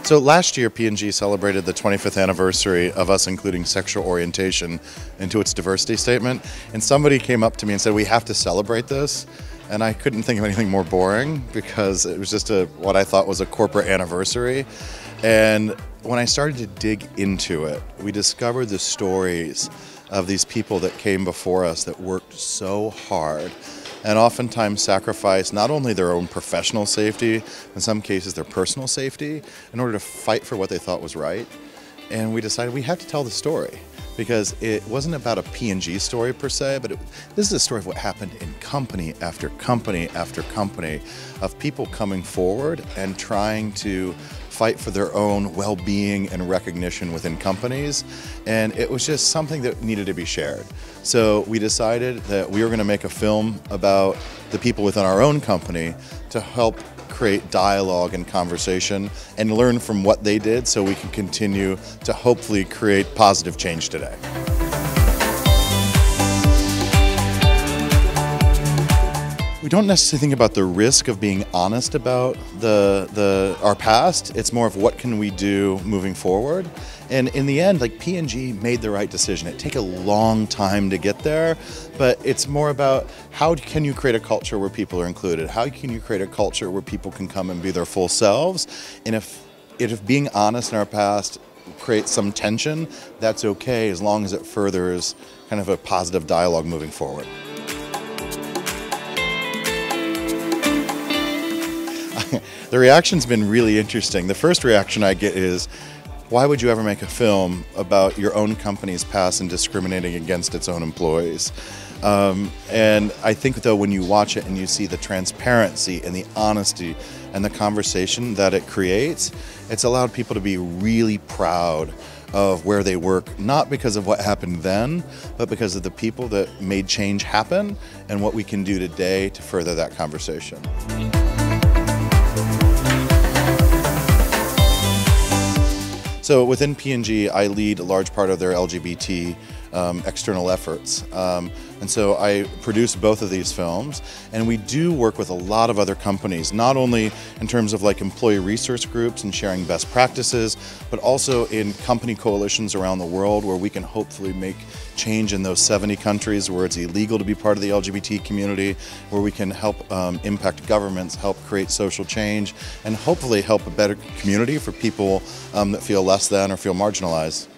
So last year, P&G celebrated the 25th anniversary of us including sexual orientation into its diversity statement. And somebody came up to me and said, we have to celebrate this. And I couldn't think of anything more boring because it was just what I thought was a corporate anniversary. And when I started to dig into it, we discovered the stories of these people that came before us that worked so hard and oftentimes sacrifice not only their own professional safety, in some cases their personal safety, in order to fight for what they thought was right. And we decided we have to tell the story because it wasn't about a P&G story per se, but this is a story of what happened in company after company after company of people coming forward and trying to fight for their own well-being and recognition within companies. And it was just something that needed to be shared. So we decided that we were going to make a film about the people within our own company to help create dialogue and conversation and learn from what they did so we can continue to hopefully create positive change today. We don't necessarily think about the risk of being honest about our past. It's more of what can we do moving forward. And in the end, like P&G made the right decision. It took a long time to get there, but it's more about how can you create a culture where people are included? How can you create a culture where people can come and be their full selves? And if being honest in our past creates some tension, that's okay as long as it furthers kind of a positive dialogue moving forward. The reaction's been really interesting. The first reaction I get is, why would you ever make a film about your own company's past and discriminating against its own employees? And I think though when you watch it and you see the transparency and the honesty and the conversation that it creates, it's allowed people to be really proud of where they work, not because of what happened then, but because of the people that made change happen and what we can do today to further that conversation. So within P&G, I lead a large part of their LGBT external efforts. And so I produce both of these films, and we do work with a lot of other companies, not only in terms of like employee resource groups and sharing best practices, but also in company coalitions around the world where we can hopefully make change in those 70 countries where it's illegal to be part of the LGBT community, where we can help impact governments, help create social change, and hopefully help a better community for people that feel less than or feel marginalized.